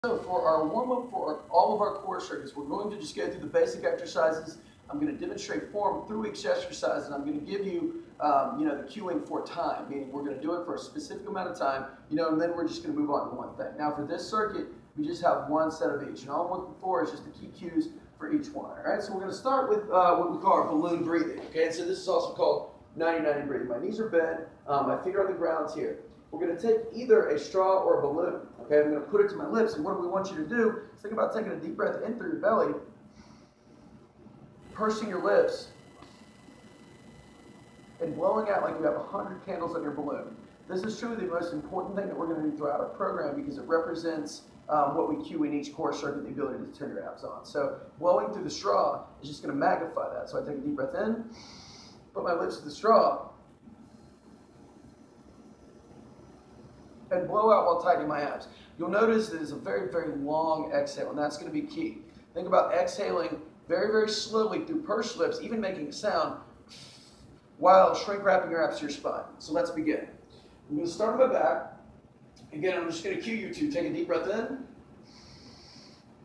So for our warm-up for all of our core circuits, we're going to just go through the basic exercises. I'm going to demonstrate form through each exercise, and I'm going to give you, the cueing for time, meaning we're going to do it for a specific amount of time, and then we're just going to move on to one thing. Now for this circuit, we just have one set of each, and all I'm looking for is just the key cues for each one. All right, so we're going to start with what we call our balloon breathing. Okay, and so this is also called 90-90 breathing. My knees are bent, my feet are on the ground here. We're going to take either a straw or a balloon. Okay, I'm going to put it to my lips, and what we want you to do is think about taking a deep breath in through your belly, pursing your lips, and blowing out like you have 100 candles on your balloon. This is truly the most important thing that we're going to do throughout our program because it represents what we cue in each core circuit, the ability to turn your abs on. So blowing through the straw is just going to magnify that. So I take a deep breath in, put my lips to the straw, and blow out while tightening my abs. You'll notice that it's a very, very long exhale, and that's going to be key. Think about exhaling very, very slowly through pursed lips, even making a sound, while shrink wrapping your abs to your spine. So let's begin. I'm going to start on my back. Again, I'm just going to cue you to take a deep breath in,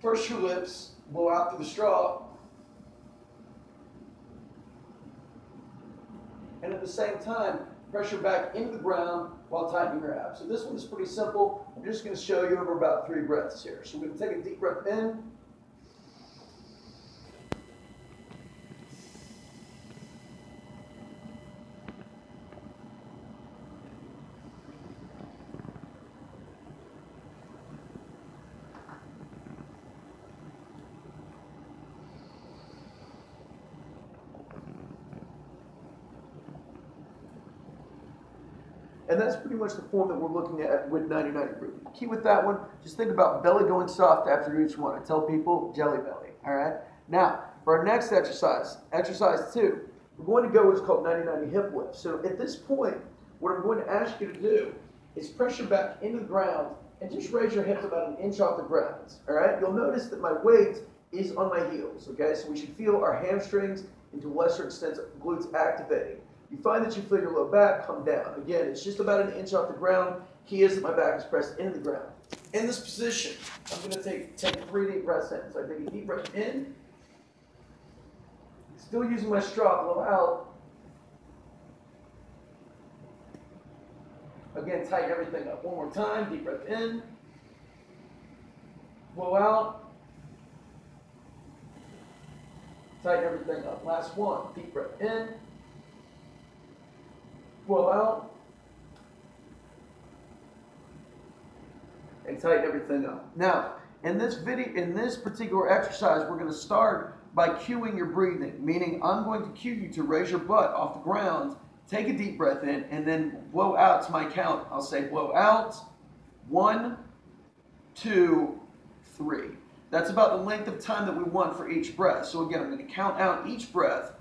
purse your lips, blow out through the straw, and at the same time, pressure back into the ground while tightening your abs. So this one is pretty simple. I'm just going to show you over about 3 breaths here. So we're going to take a deep breath in. And that's pretty much the form that we're looking at with 90-90 breathing. Key with that one, just think about belly going soft after each one. I tell people, jelly belly, all right? Now, for our next exercise, exercise 2, we're going to go what's called 90-90 hip lift. So at this point, what I'm going to ask you to do is pressure back into the ground and just raise your hips about 1 inch off the ground, all right? You'll notice that my weight is on my heels, okay? So we should feel our hamstrings and to a lesser extent glutes activating. You find that you feel your low back come down. Again, it's just about 1 inch off the ground. Key is that my back is pressed into the ground. In this position, I'm going to take 3 deep breaths in. So I take a deep breath in, still using my straw, blow out. Again, tighten everything up. One more time, deep breath in, blow out, tighten everything up. Last one, deep breath in, blow out, and tighten everything up. Now, in this particular exercise, we're going to start by cueing your breathing, meaning I'm going to cue you to raise your butt off the ground, take a deep breath in, and then blow out to my count. I'll say blow out, 1, 2, 3. That's about the length of time that we want for each breath. So again, I'm going to count out each breath,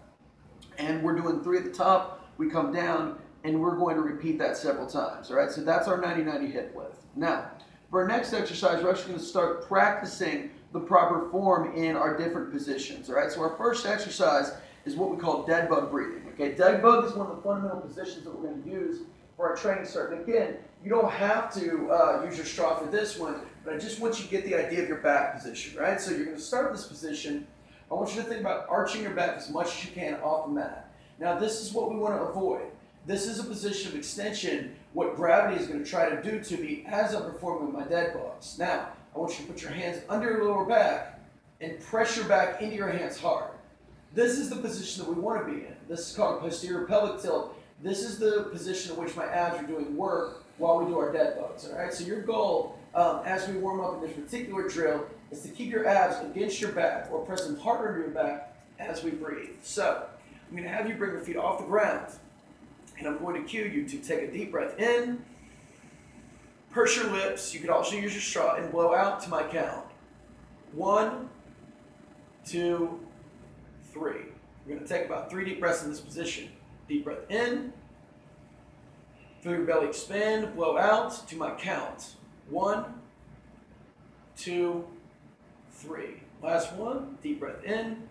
and we're doing 3 at the top, we come down, and we're going to repeat that several times, all right? So that's our 90-90 hip lift. Now, for our next exercise, we're actually going to start practicing the proper form in our different positions, all right? So our first exercise is what we call dead bug breathing, okay? Dead bug is one of the fundamental positions that we're going to use for our training circuit. And again, you don't have to use your straw for this one, but I just want you to get the idea of your back position, right? So you're going to start this position. I want you to think about arching your back as much as you can off the mat. Now, this is what we want to avoid. This is a position of extension, what gravity is going to try to do to me as I'm performing my dead bugs. Now, I want you to put your hands under your lower back and pressure back into your hands hard. This is the position that we want to be in. This is called posterior pelvic tilt. This is the position in which my abs are doing work while we do our dead bugs. All right, so your goal as we warm up in this particular drill is to keep your abs against your back or press them harder into your back as we breathe. So I'm going to have you bring your feet off the ground. And I'm going to cue you to take a deep breath in, purse your lips. You could also use your straw and blow out to my count. 1, 2, 3. We're going to take about 3 deep breaths in this position. Deep breath in, feel your belly expand, blow out to my count. 1, 2, 3. Last one, deep breath in,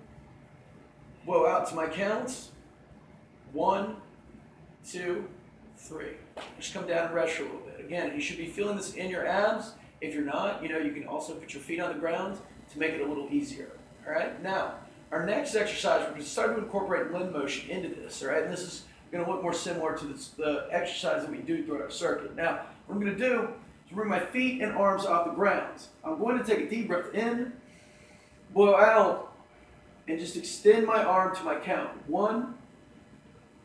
blow out to my count. 1, 2, 3. Just come down and rest for a little bit. Again, you should be feeling this in your abs If you're not, you can also put your feet on the ground to make it a little easier. All right. Now, our next exercise, we're going to start to incorporate limb motion into this. All right. And this is going to look more similar to the exercise that we do throughout our circuit. Now, what I'm going to do is bring my feet and arms off the ground. I'm going to take a deep breath in, blow out, and just extend my arm to my count. 1,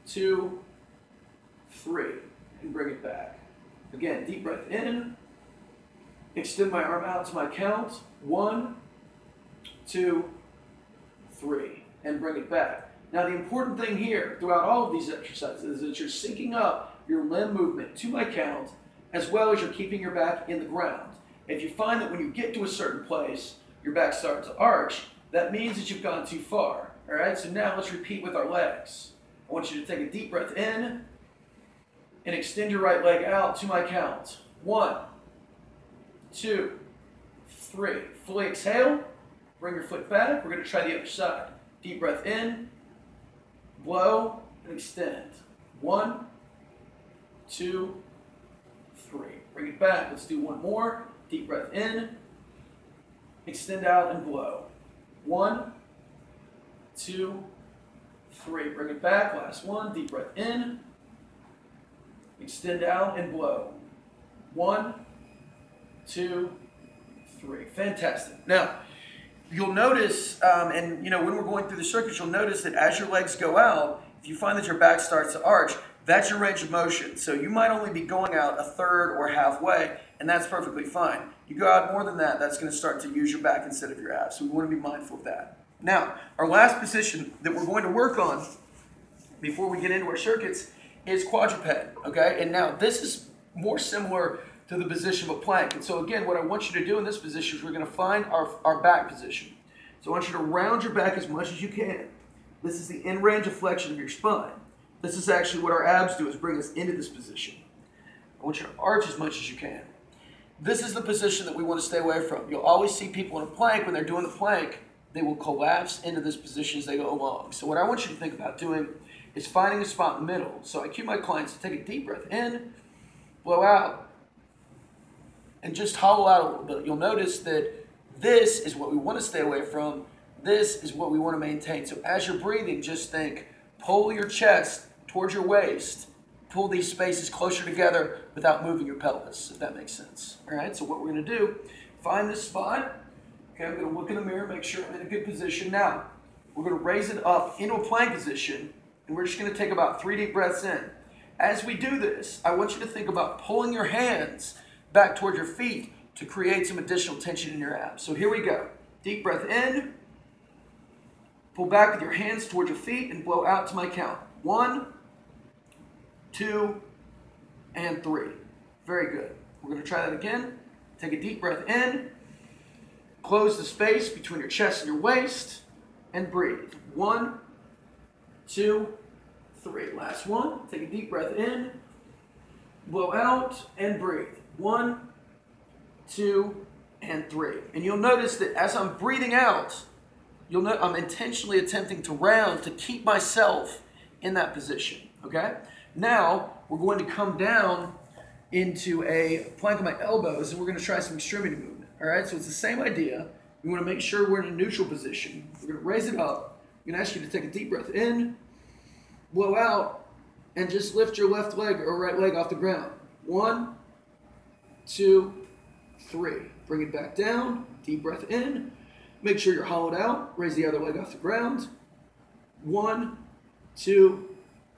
2, 3, and bring it back. Again, deep breath in, extend my arm out to my count. 1, 2, 3, and bring it back. Now, the important thing here throughout all of these exercises is that you're syncing up your limb movement to my count, as well as you're keeping your back in the ground. If you find that when you get to a certain place, your back starts to arch, that means that you've gone too far. All right, so now let's repeat with our legs. I want you to take a deep breath in and extend your right leg out to my count. 1, 2, 3. Fully exhale. Bring your foot back. We're going to try the other side. Deep breath in, blow, and extend. 1, 2, 3. Bring it back. Let's do one more. Deep breath in, extend out, and blow. 1, 2, 3. Bring it back. Last one. Deep breath in, extend out, and blow. 1, 2, 3. Fantastic. Now, you'll notice, when we're going through the circuit, you'll notice that as your legs go out, if you find that your back starts to arch, that's your range of motion. So you might only be going out a third or halfway, and that's perfectly fine. You go out more than that, that's going to start to use your back instead of your abs. So we want to be mindful of that. Now, our last position that we're going to work on before we get into our circuits is quadruped, okay? And now this is more similar to the position of a plank. And so again, what I want you to do in this position is we're going to find our back position. So I want you to round your back as much as you can. This is the end range of flexion of your spine. This is actually what our abs do, is bring us into this position. I want you to arch as much as you can. This is the position that we want to stay away from. You'll always see people in a plank, when they're doing the plank, they will collapse into this position as they go along. So what I want you to think about doing is finding a spot in the middle. So I cue my clients to take a deep breath in, blow out, and just hollow out a little bit. You'll notice that this is what we want to stay away from. This is what we want to maintain. So as you're breathing, just think, pull your chest towards your waist. Pull these spaces closer together without moving your pelvis, if that makes sense. All right, so what we're going to do, find this spot. Okay, I'm going to look in the mirror, make sure I'm in a good position. Now, we're going to raise it up into a plank position, and we're just going to take about 3 deep breaths in. As we do this, I want you to think about pulling your hands back toward your feet to create some additional tension in your abs. So here we go. Deep breath in. Pull back with your hands toward your feet and blow out to my count. 1, 2, and 3. Very good. We're going to try that again. Take a deep breath in. Close the space between your chest and your waist and breathe. 1, 2, 3. Last one. Take a deep breath in. Blow out and breathe. 1, 2, and 3. And you'll notice that as I'm breathing out, you'll note I'm intentionally attempting to round to keep myself in that position. Okay? Now, we're going to come down into a plank of my elbows, and we're going to try some extremity movement. All right? So it's the same idea. We want to make sure we're in a neutral position. We're going to raise it up. I'm going to ask you to take a deep breath in, blow out, and just lift your left leg or right leg off the ground. 1, 2, 3. Bring it back down. Deep breath in. Make sure you're hollowed out. Raise the other leg off the ground. 1, 2,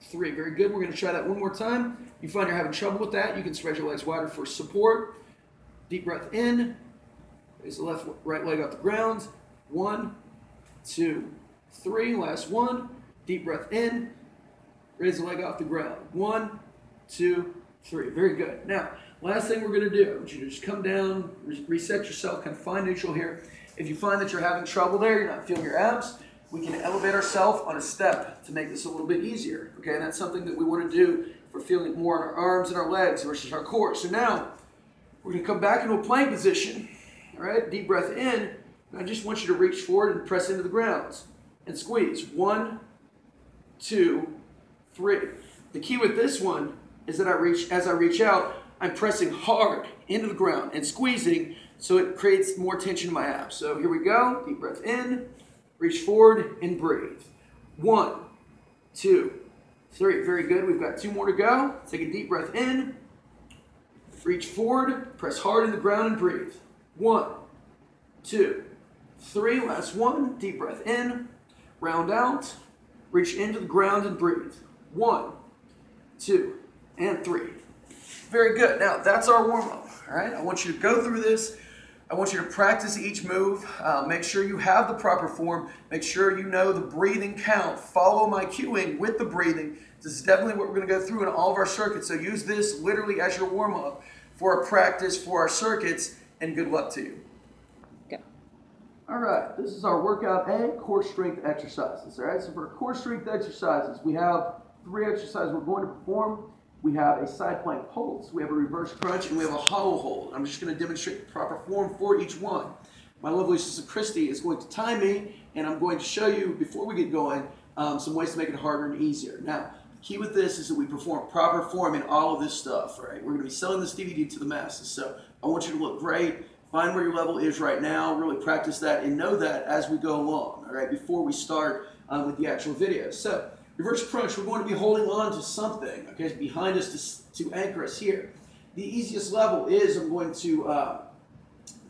3. Very good. We're going to try that one more time. You find you're having trouble with that, you can spread your legs wider for support. Deep breath in. Raise the right leg off the ground. 1, 2, 3. Last one. Deep breath in. Raise the leg off the ground. 1, 2, 3. Very good. Now, last thing we're going to do, I want you to just come down, reset yourself, kind of find neutral here. If you find that you're having trouble there, you're not feeling your abs, we can elevate ourselves on a step to make this a little bit easier. Okay, and that's something that we want to do if we're feeling it more on our arms and our legs versus our core. So now, we're going to come back into a plank position. All right, deep breath in. And I just want you to reach forward and press into the ground and squeeze. 1, 2, 3. The key with this one is that as I reach out, I'm pressing hard into the ground and squeezing so it creates more tension in my abs. So here we go. Deep breath in, reach forward and breathe. 1, 2, 3. Very good. We've got 2 more to go. Take a deep breath in, reach forward, press hard in the ground and breathe. 1, 2, 3. Last one. Deep breath in, round out, reach into the ground and breathe. 1, 2, and 3. Very good. Now that's our warm-up. All right. I want you to go through this. I want you to practice each move. Make sure you have the proper form. Make sure you know the breathing count. Follow my cueing with the breathing. This is definitely what we're going to go through in all of our circuits. So use this literally as your warm-up for a practice for our circuits, and good luck to you. Go. All right, this is our workout and core strength exercises. All right, so for core strength exercises, we have 3 exercises we're going to perform. We have a side plank pulse, we have a reverse crunch, and we have a hollow hold. I'm just going to demonstrate the proper form for each one. My lovely sister Christy is going to time me, and I'm going to show you, before we get going, some ways to make it harder and easier. Now, the key with this is that we perform proper form in all of this stuff, right? We're going to be selling this DVD to the masses, so I want you to look great, find where your level is right now, really practice that, and know that as we go along, all right, before we start with the actual video. So, reverse crunch, we're going to be holding on to something, okay, behind us to anchor us here. The easiest level is I'm going to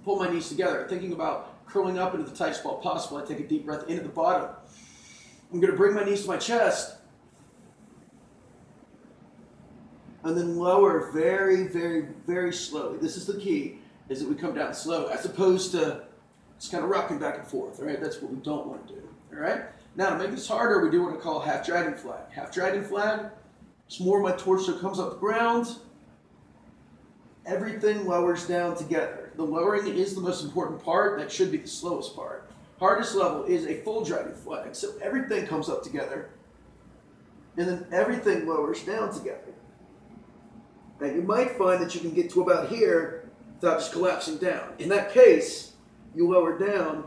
pull my knees together, thinking about curling up into the tightest ball possible. I take a deep breath into the bottom. I'm going to bring my knees to my chest, and then lower very, very, very slowly. This is the key, is that we come down slow, as opposed to just kind of rocking back and forth, all right? That's what we don't want to do, all right? Now, to make this harder, we do what I call half dragon flag. Half dragon flag, it's more my torso comes up the ground. Everything lowers down together. The lowering is the most important part. That should be the slowest part. Hardest level is a full dragon flag. So everything comes up together, and then everything lowers down together. Now, you might find that you can get to about here without just collapsing down. In that case, you lower down,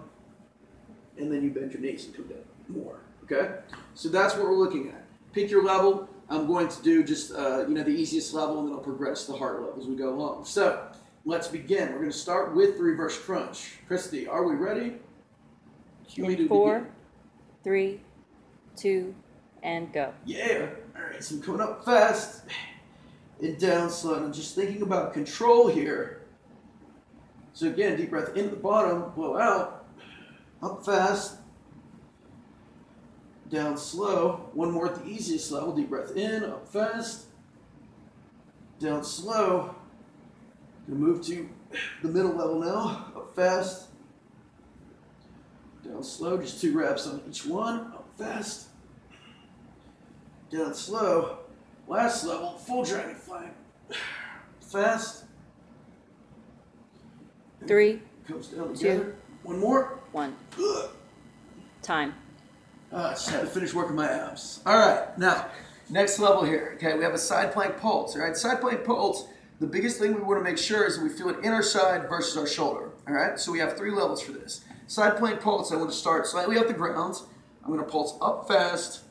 and then you bend your knees and come down more, okay? So that's what we're looking at. Pick your level. I'm going to do just, the easiest level, and then I'll progress to the harder level as we go along. So let's begin. We're going to start with the reverse crunch. Christy, are we ready? In 4, 3, 2, and go. Yeah. All right, so I'm coming up fast and down slow. And I'm just thinking about control here. So again, deep breath into the bottom, blow out, up fast, down slow. One more at the easiest level. Deep breath in, up fast, down slow. Gonna move to the middle level now. Up fast, down slow. Just 2 reps on each one. Up fast, down slow. Last level, full dragon flag. Fast. 3, Comes down together. 2, one more. 1. Time. I just had to finish working my abs. All right, now, next level here. Okay, we have a side plank pulse. All right, side plank pulse, the biggest thing we want to make sure is that we feel it in our side versus our shoulder. All right, so we have 3 levels for this. Side plank pulse, I want to start slightly off the ground. I'm going to pulse up fast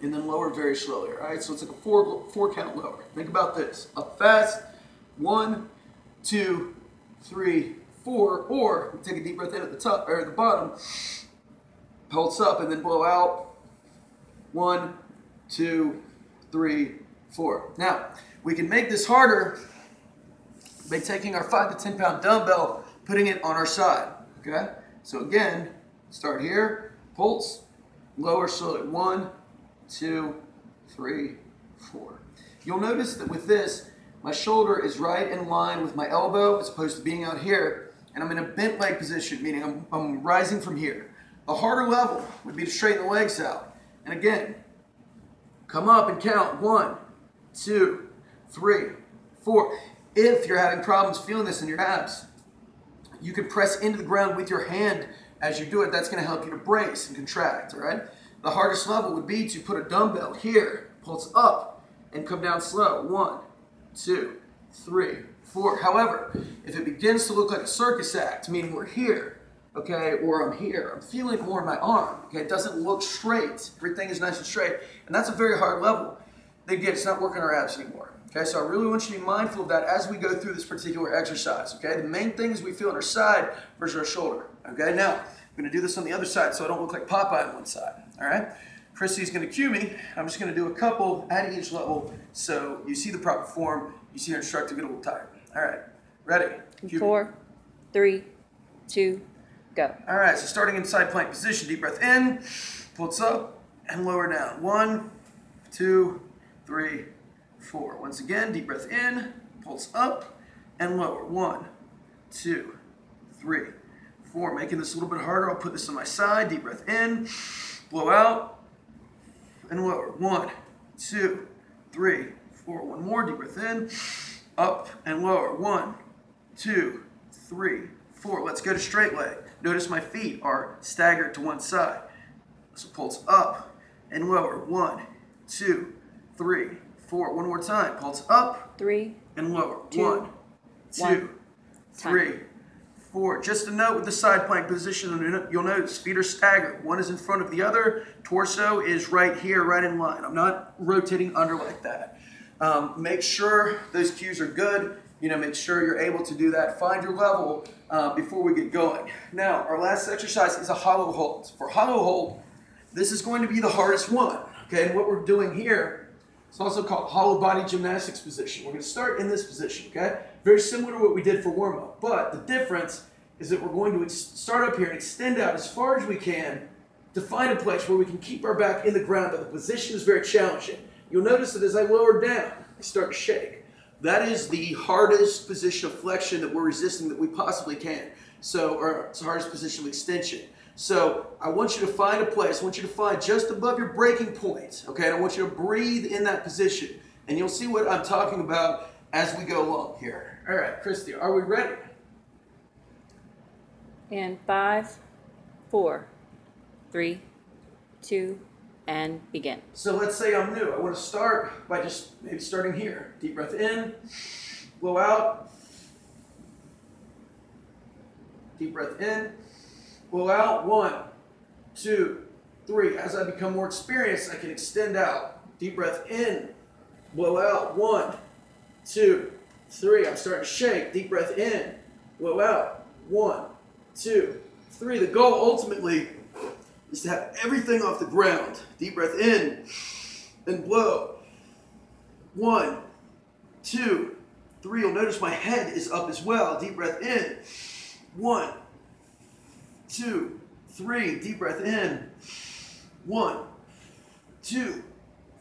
and then lower very slowly. All right, so it's like a 4 count lower. Think about this. Up fast, 1, 2, 3, 4, or take a deep breath in at the top or at the bottom. Pulse up and then blow out. 1, 2, 3, 4. Now, we can make this harder by taking our 5 to 10 pound dumbbell, putting it on our side. Okay? So again, start here, pulse, lower slowly. 1, 2, 3, 4. You'll notice that with this, my shoulder is right in line with my elbow as opposed to being out here, and I'm in a bent leg position, meaning I'm rising from here. The harder level would be to straighten the legs out. And again, come up and count. 1, 2, 3, 4. If you're having problems feeling this in your abs, you can press into the ground with your hand as you do it. That's going to help you to brace and contract, all right? The hardest level would be to put a dumbbell here, pulse up, and come down slow. 1, 2, 3, 4. However, if it begins to look like a circus act, meaning we're here, okay, or I'm here, I'm feeling it more in my arm, okay, it doesn't look straight, everything is nice and straight, and that's a very hard level, then again, it's not working our abs anymore. Okay, so I really want you to be mindful of that as we go through this particular exercise. Okay, the main thing is we feel on our side versus our shoulder. Okay, now I'm going to do this on the other side so I don't look like Popeye on one side. All right, Christy's going to cue me. I'm just going to do a couple at each level so you see the proper form. You see your instructor get a little tired. All right, ready? Cue me. 4, 3, 2, go. All right, so starting in side plank position, deep breath in, pulse up and lower down. 1, 2, 3, 4. Once again, deep breath in, pulse up and lower. 1, 2, 3, 4. Making this a little bit harder. I'll put this on my side. Deep breath in, blow out and lower. 1, 2, 3, 4. One more. Deep breath in, up and lower. 1, 2, 3, 4. Let's go to straight leg. Notice my feet are staggered to one side. So pulse up and lower. 1, 2, 3, 4. One more time. Pulse up 3, and lower. 2, 1, 2, 3, 4. Just a note with the side plank position, you'll notice feet are staggered. One is in front of the other. Torso is right here, right in line. I'm not rotating under like that. Make sure those cues are good. Make sure you're able to do that. Find your level before we get going. Now, our last exercise is a hollow hold. For hollow hold, this is going to be the hardest one. Okay, and what we're doing here, it's also called hollow body gymnastics position. We're going to start in this position, okay? Very similar to what we did for warm-up, but the difference is that we're going to start up here and extend out as far as we can to find a place where we can keep our back in the ground, but the position is very challenging. You'll notice that as I lower down, I start to shake. That is the hardest position of flexion that we're resisting that we possibly can. Or it's the hardest position of extension. So I want you to find a place. I want you to find just above your breaking point. Okay, and I want you to breathe in that position. And you'll see what I'm talking about as we go along here. All right, Christy, are we ready? And 5, 4, 3, 2, and begin. So let's say I'm new. I want to start by just maybe starting here. Deep breath in, blow out. Deep breath in, blow out. 1, 2, 3. As I become more experienced, I can extend out. Deep breath in, blow out. 1, 2, 3. I'm starting to shake. Deep breath in, blow out. 1, 2, 3. The goal ultimately is to have everything off the ground. Deep breath in and blow. 1, 2, 3. You'll notice my head is up as well. Deep breath in. 1, 2, 3. Deep breath in. 1, 2,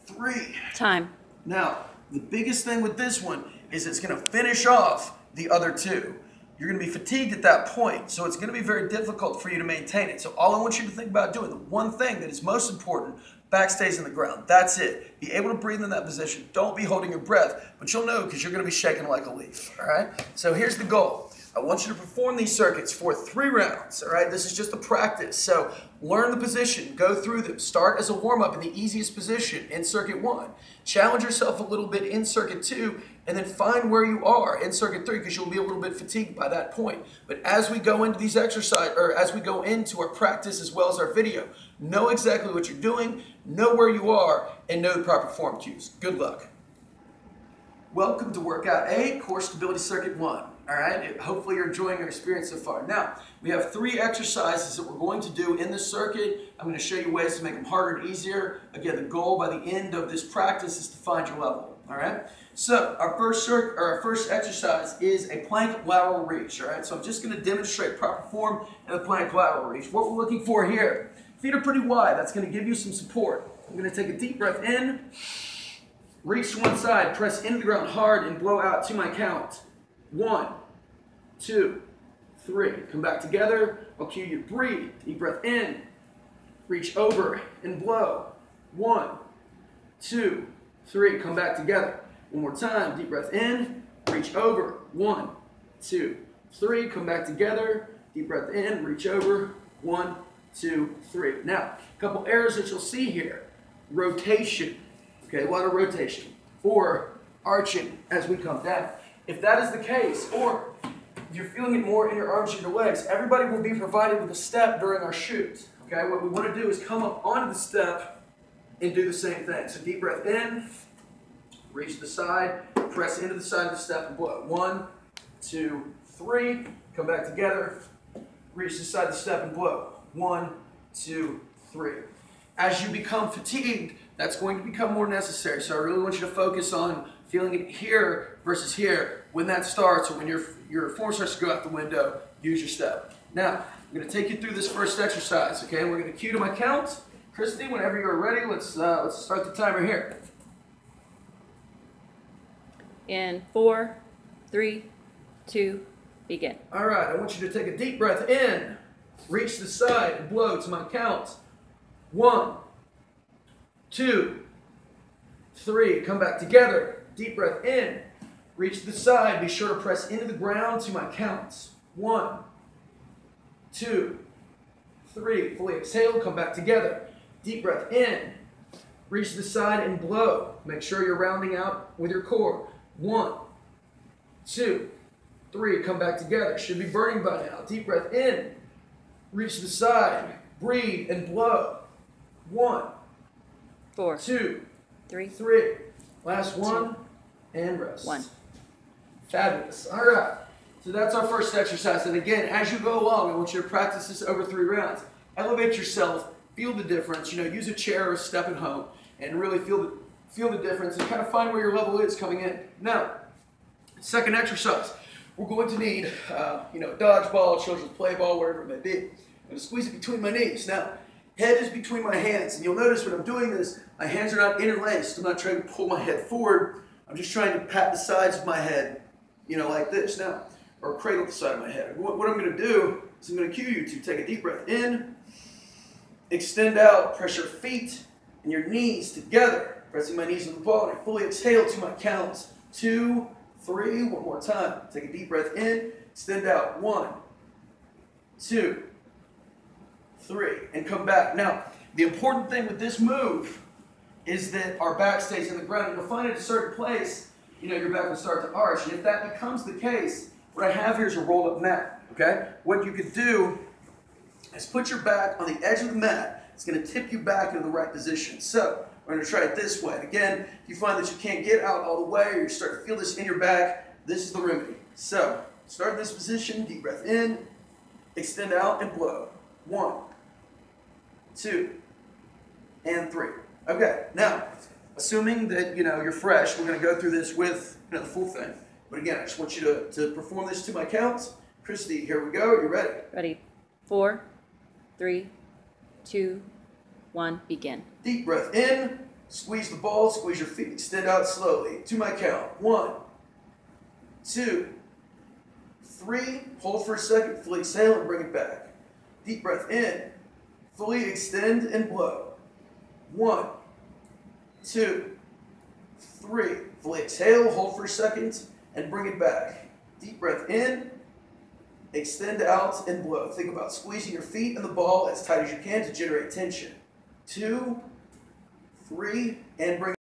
3. Time. Now, the biggest thing with this one is it's going to finish off the other two. You're going to be fatigued at that point, so it's going to be very difficult for you to maintain it. So all I want you to think about doing, the one thing that is most important, back stays in the ground. That's it. Be able to breathe in that position. Don't be holding your breath, but you'll know because you're going to be shaking like a leaf, all right? So here's the goal. I want you to perform these circuits for 3 rounds, all right? This is just a practice. So learn the position, go through them. Start as a warm-up in the easiest position in circuit 1. Challenge yourself a little bit in circuit 2, and then find where you are in circuit 3 because you'll be a little bit fatigued by that point. But as we go into these exercises, or as we go into our practice as well as our video, know exactly what you're doing, know where you are, and know the proper form cues. Good luck. Welcome to Workout A, Core Stability Circuit 1. All right, hopefully you're enjoying our experience so far. Now, we have 3 exercises that we're going to do in this circuit. I'm going to show you ways to make them harder and easier. Again, the goal by the end of this practice is to find your level. All right, so our first exercise is a plank lateral reach. All right, so I'm just going to demonstrate proper form in the plank lateral reach. What we're looking for here, feet are pretty wide. That's going to give you some support. I'm going to take a deep breath in, reach to one side, press into the ground hard, and blow out to my count. 1, 2, 3. Come back together. I'll cue you to breathe. Deep breath in. Reach over and blow. 1, 2, 3. Come back together. One more time. Deep breath in. Reach over. 1, 2, 3. Come back together. Deep breath in. Reach over. 1, 2, 3. Now, a couple errors that you'll see here. Rotation. Okay, a lot of rotation. Or arching as we come down. If that is the case, or you're feeling it more in your arms and your legs, everybody will be provided with a step during our shoot. Okay, what we want to do is come up onto the step and do the same thing. So deep breath in, Reach to the side, press into the side of the step and blow. 1, 2, 3. Come back together. Reach to the side of the step and blow. 1, 2, 3. As you become fatigued, that's going to become more necessary. So I really want you to focus on feeling it here versus here. When that starts, or when your form starts to go out the window, use your step. Now, I'm going to take you through this first exercise, okay? We're going to cue to my count. Christy, whenever you're ready, let's start the timer here. In 4, 3, 2, begin. All right, I want you to take a deep breath in. Reach the side and blow to my count. 1, 2, 3. Come back together. Deep breath in. Reach to the side. Be sure to press into the ground to my counts. 1, 2, 3. Fully exhale. Come back together. Deep breath in. Reach to the side and blow. Make sure you're rounding out with your core. 1, 2, 3. Come back together. Should be burning by now. Deep breath in. Reach to the side. Breathe and blow. 1, 4, 2, 3, 3. Last one. And rest. 1. Fabulous. All right. So that's our first exercise. And again, as you go along, I want you to practice this over 3 rounds. Elevate yourself. Feel the difference. Use a chair or a step at home and really feel the difference and kind of find where your level is coming in. Now, second exercise. We're going to need, dodgeball, children's play ball, whatever it may be. I'm going to squeeze it between my knees. Now, head is between my hands. And you'll notice when I'm doing this, my hands are not interlaced. I'm not trying to pull my head forward. I'm just trying to pat the sides of my head, like this. Now, or cradle the side of my head. What I'm going to do is I'm going to cue you to take a deep breath in, extend out, press your feet and your knees together, pressing my knees on the ball, and I fully exhale to my counts. 2, 3, one more time. Take a deep breath in, extend out. 1, 2, 3, and come back. Now, the important thing with this move is that our back stays in the ground. And you'll find at a certain place, your back will start to arch. And if that becomes the case, what I have here is a rolled up mat, okay? What you could do is put your back on the edge of the mat. It's going to tip you back into the right position. So, we're going to try it this way. Again, if you find that you can't get out all the way, or you start to feel this in your back, this is the remedy. So, start in this position, deep breath in, extend out and blow. 1, 2, and 3. Okay, now, assuming that, you're fresh, we're going to go through this with, the full thing. But again, I just want you to perform this to my counts. Christy, here we go. Are you ready? Ready. 4, 3, 2, 1, begin. Deep breath in, squeeze the ball, squeeze your feet, extend out slowly. To my count. 1, 2, 3. Hold for a second, fully exhale and bring it back. Deep breath in, fully extend and blow. 1, 2, 3. Fully exhale, hold for a second, and bring it back. Deep breath in, extend out and blow. Think about squeezing your feet and the ball as tight as you can to generate tension. 2, 3, and bring